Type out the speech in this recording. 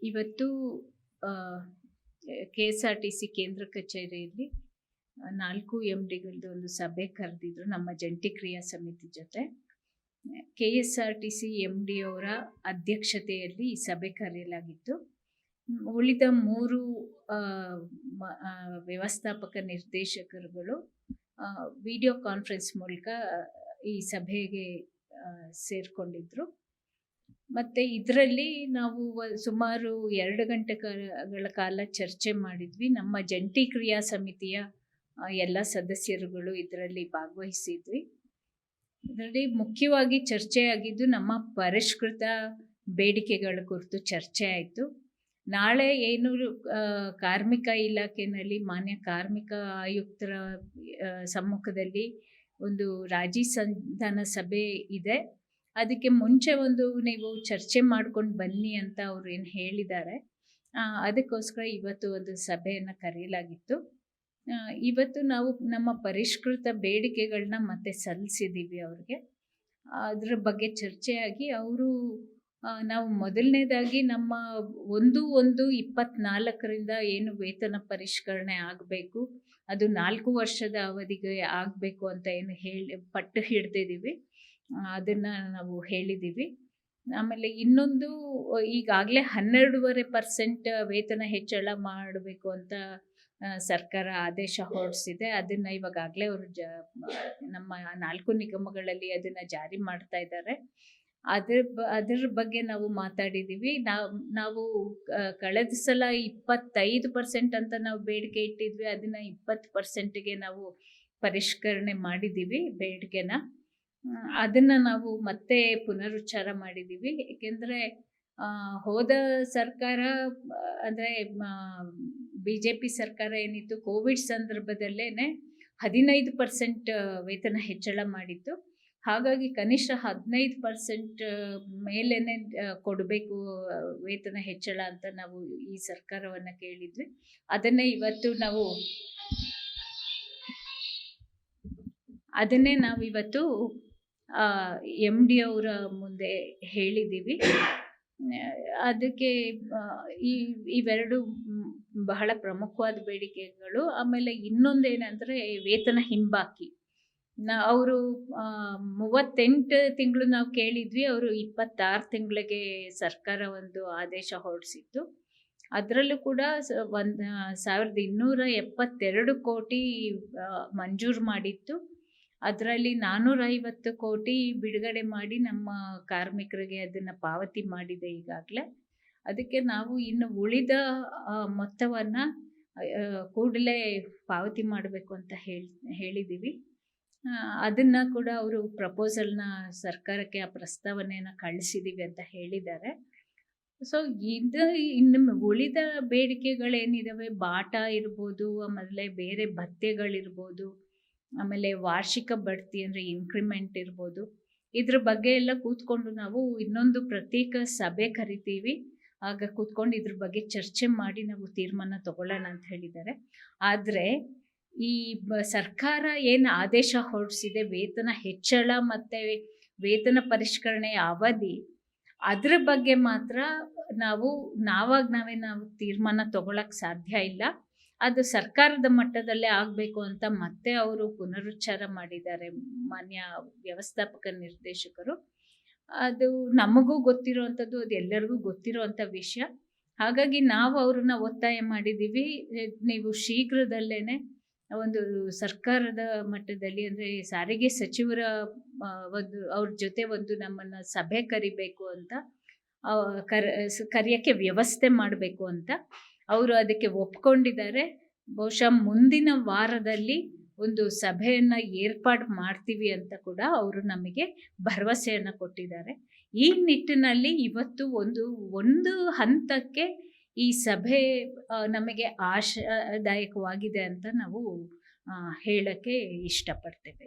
ಇವತ್ತು KSRTC ಕೇಂದ್ರ ಕಚೇರಿಯಲ್ಲಿ 4 MDಗಳದ್ದು ಒಂದು ಸಭೆ ಕರೆದಿದ್ರು ನಮ್ಮ ಜಂಟಿ ಕ್ರಿಯಾ ಸಮಿತಿ ಜೊತೆ. KSRTC MD ಅವರ ಅಧ್ಯಕ್ಷತೆಯಲ್ಲಿ ಈ ಸಭೆ ಕರೆಯಲಾಗಿತ್ತು. ಉಳಿದ 3 ವ್ಯವಸ್ಥಾಪಕ ನಿರ್ದೇಶಕರುಗಳು ವಿಡಿಯೋ ಕಾನ್ಫರೆನ್ಸ್ ಮೂಲಕ ಈ ಸಭೆಗೆ ಸೇರಿಕೊಂಡಿದ್ರು. ಮತ್ತು ಇದರಲ್ಲಿ ನಾವು ಸುಮಾರು 2 ಗಂಟೆಗಳ ಕಾಲ ಚರ್ಚೆ ಮಾಡಿದ್ವಿ. ನಮ್ಮ ಜಂಟಿ ಕ್ರಿಯಾ ಸಮಿತಿಯ ಎಲ್ಲ ಸದಸ್ಯರುಗಳು ಇದರಲ್ಲಿ ಭಾಗವಹಿಸಿದ್ವಿ. ಇದರಲ್ಲಿ ಮುಖ್ಯವಾಗಿ ಚರ್ಚೆಯಾಗಿದ್ದು ನಮ್ಮ ಪರಿಷ್ಕೃತ ಬೇಡಿಕೆಗಳ ಕುರಿತು ಚರ್ಚೆ ಆಯಿತು. ನಾಳೆ ಏನು ಕಾರ್ಮಿಕ ಇಲಾಖೆಯಲ್ಲಿ ಮಾನ್ಯ ಕಾರ್ಮಿಕ ಆಯುಕ್ತರ ಸಮ್ಮುಖದಲ್ಲಿ ಒಂದು ರಾಜಿ ಸಂಧಾನ ಸಭೆ ಇದೆ. ಅದಕ್ಕೆ ಮುಂಚೆ ನೀವು ಚರ್ಚೆ ಮಾಡ್ಕೊಂಡು ಬನ್ನಿ ಅಂತ ಅವರು ಏನು ಹೇಳಿದ್ದಾರೆ. ಅದಕ್ಕೋಸ್ಕರ ಇವತ್ತು ಒಂದು ಸಭೆಯನ್ನು ಕರೆಯಲಾಗಿತ್ತು. ಇವತ್ತು ನಾವು ನಮ್ಮ ಪರಿಷ್ಕೃತ ಬೇಡಿಕೆಗಳನ್ನ ಮತ್ತೆ ಸಲ್ಲಿಸಿದ್ದೀವಿ ಅವ್ರಿಗೆ. ಅದರ ಬಗ್ಗೆ ಚರ್ಚೆಯಾಗಿ ಅವರು ನಾವು ಮೊದಲನೇದಾಗಿ ನಮ್ಮ 1/1/24ರಿಂದ ಏನು ವೇತನ ಪರಿಷ್ಕರಣೆ ಆಗಬೇಕು, ಅದು 4 ವರ್ಷದ ಅವಧಿಗೆ ಆಗಬೇಕು ಅಂತ ಏನು ಪಟ್ಟು ಹಿಡ್ದಿದ್ದೀವಿ. ಅದನ್ನು ನಾವು ಹೇಳಿದ್ದೀವಿ. ಆಮೇಲೆ ಇನ್ನೊಂದು, ಈಗಾಗಲೇ 12.5% ವೇತನ ಹೆಚ್ಚಳ ಮಾಡಬೇಕು ಅಂತ ಸರ್ಕಾರ ಆದೇಶ ಹೊರಡಿಸಿದೆ. ಅದನ್ನು ಇವಾಗಲೇ ಅವರು ನಮ್ಮ 4 ನಿಗಮಗಳಲ್ಲಿ ಅದನ್ನು ಜಾರಿ ಮಾಡ್ತಾ ಇದ್ದಾರೆ. ಅದರ ಬಗ್ಗೆ ನಾವು ಮಾತಾಡಿದ್ದೀವಿ. ನಾವು ಕಳೆದ ಸಲ 25% ಅಂತ ನಾವು ಬೇಡಿಕೆ ಇಟ್ಟಿದ್ವಿ. ಅದನ್ನು 20%ಗೆ ನಾವು ಪರಿಷ್ಕರಣೆ ಮಾಡಿದ್ದೀವಿ ಬೇಡಿಕೆನ. ಅದನ್ನು ನಾವು ಮತ್ತೆ ಪುನರುಚ್ಚಾರ ಮಾಡಿದ್ದೀವಿ. ಏಕೆಂದರೆ ಹೋದ ಸರ್ಕಾರ ಅಂದರೆ BJP ಸರ್ಕಾರ ಏನಿತ್ತು, ಕೋವಿಡ್ ಸಂದರ್ಭದಲ್ಲೇ 15% ವೇತನ ಹೆಚ್ಚಳ ಮಾಡಿತ್ತು. ಹಾಗಾಗಿ ಕನಿಷ್ಠ 15% ಮೇಲೇ ಕೊಡಬೇಕು ವೇತನ ಹೆಚ್ಚಳ ಅಂತ ನಾವು ಈ ಸರ್ಕಾರವನ್ನು ಕೇಳಿದ್ವಿ. ಅದನ್ನೇ ನಾವಿವತ್ತು MD ಅವರ ಮುಂದೆ ಹೇಳಿದ್ದೀವಿ. ಅದಕ್ಕೆ ಇವೆರಡು ಬಹಳ ಪ್ರಮುಖವಾದ ಬೇಡಿಕೆಗಳು. ಆಮೇಲೆ ಇನ್ನೊಂದೇನೆಂದರೆ ವೇತನ ಹಿಂಬಾಕಿ. ಅವರು 38 ತಿಂಗಳು ನಾವು ಕೇಳಿದ್ವಿ. ಅವರು 26 ತಿಂಗಳಿಗೆ ಸರ್ಕಾರ ಒಂದು ಆದೇಶ ಹೊರಡಿಸಿತ್ತು. ಅದರಲ್ಲೂ ಕೂಡ 1272 ಕೋಟಿ ಮಂಜೂರು ಮಾಡಿತ್ತು. ಅದರಲ್ಲಿ 450 ಕೋಟಿ ಬಿಡುಗಡೆ ಮಾಡಿ ನಮ್ಮ ಕಾರ್ಮಿಕರಿಗೆ ಅದನ್ನು ಪಾವತಿ ಮಾಡಿದೆ ಈಗಾಗಲೇ. ಅದಕ್ಕೆ ನಾವು ಇನ್ನು ಉಳಿದ ಮೊತ್ತವನ್ನು ಕೂಡಲೇ ಪಾವತಿ ಮಾಡಬೇಕು ಅಂತ ಹೇಳಿದ್ದೀವಿ. ಅದನ್ನು ಕೂಡ ಅವರು ಪ್ರಪೋಸಲ್ನ ಸರ್ಕಾರಕ್ಕೆ ಆ ಪ್ರಸ್ತಾವನೆಯನ್ನು ಕಳಿಸಿದ್ದೀವಿ ಅಂತ ಹೇಳಿದ್ದಾರೆ. ಸೊ ಇನ್ನು ಉಳಿದ ಬೇಡಿಕೆಗಳೇನಿದ್ದಾವೆ, ಬಾಟ ಇರ್ಬೋದು, ಆಮೇಲೆ ಬೇರೆ ಭತ್ಯೆಗಳಿರ್ಬೋದು, ಆಮೇಲೆ ವಾರ್ಷಿಕ ಬಡ್ತಿ ಅಂದರೆ ಇನ್ಕ್ರಿಮೆಂಟ್ ಇರ್ಬೋದು, ಇದ್ರ ಬಗ್ಗೆ ಎಲ್ಲ ಕೂತ್ಕೊಂಡು ನಾವು ಇನ್ನೊಂದು ಪ್ರತ್ಯೇಕ ಸಭೆ ಕರಿತೀವಿ. ಆಗ ಕೂತ್ಕೊಂಡು ಇದ್ರ ಬಗ್ಗೆ ಚರ್ಚೆ ಮಾಡಿ ನಾವು ತೀರ್ಮಾನ ತಗೊಳ್ಳೋಣ ಅಂತ ಹೇಳಿದ್ದಾರೆ. ಆದರೆ ಈ ಸರ್ಕಾರ ಏನು ಆದೇಶ ಹೊರಡಿಸಿದೆ, ವೇತನ ಹೆಚ್ಚಳ ಮತ್ತು ವೇತನ ಪರಿಷ್ಕರಣೆಯ ಅವಧಿ, ಅದ್ರ ಬಗ್ಗೆ ಮಾತ್ರ ನಾವು ತೀರ್ಮಾನ ತಗೊಳ್ಳೋಕ್ಕೆ ಸಾಧ್ಯ ಇಲ್ಲ. ಅದು ಸರ್ಕಾರದ ಮಟ್ಟದಲ್ಲೇ ಆಗಬೇಕು ಅಂತ ಮತ್ತೆ ಅವರು ಪುನರುಚ್ಚಾರ ಮಾಡಿದ್ದಾರೆ ಮಾನ್ಯ ವ್ಯವಸ್ಥಾಪಕ ನಿರ್ದೇಶಕರು. ಅದು ನಮಗೂ ಗೊತ್ತಿರೋವಂಥದ್ದು, ಅದು ಎಲ್ಲರಿಗೂ ಗೊತ್ತಿರೋವಂಥ ವಿಷಯ. ಹಾಗಾಗಿ ನಾವು ಅವ್ರನ್ನ ಒತ್ತಾಯ ಮಾಡಿದ್ದೀವಿ, ನೀವು ಶೀಘ್ರದಲ್ಲೇ ಒಂದು ಸರ್ಕಾರದ ಮಟ್ಟದಲ್ಲಿ ಅಂದರೆ ಸಾರಿಗೆ ಸಚಿವರ ಅವ್ರ ಜೊತೆ ನಮ್ಮನ್ನು ಸಭೆ ಕರಿಬೇಕು ಅಂತ, ಕರೆಯೋಕ್ಕೆ ವ್ಯವಸ್ಥೆ ಮಾಡಬೇಕು ಅಂತ ಅವರು ಅದಕ್ಕೆ ಒಪ್ಕೊಂಡಿದ್ದಾರೆ. ಬಹುಶಃ ಮುಂದಿನ ವಾರದಲ್ಲಿ ಒಂದು ಸಭೆಯನ್ನು ಏರ್ಪಾಡು ಮಾಡ್ತೀವಿ ಅಂತ ಕೂಡ ಅವರು ನಮಗೆ ಭರವಸೆಯನ್ನು ಕೊಟ್ಟಿದ್ದಾರೆ. ಈ ನಿಟ್ಟಿನಲ್ಲಿ ಇವತ್ತು ಒಂದು ಹಂತಕ್ಕೆ ಈ ಸಭೆ ನಮಗೆ ಆಶಾದಾಯಕವಾಗಿದೆ ಅಂತ ನಾವು ಹೇಳೋಕ್ಕೆ ಇಷ್ಟಪಡ್ತೇವೆ.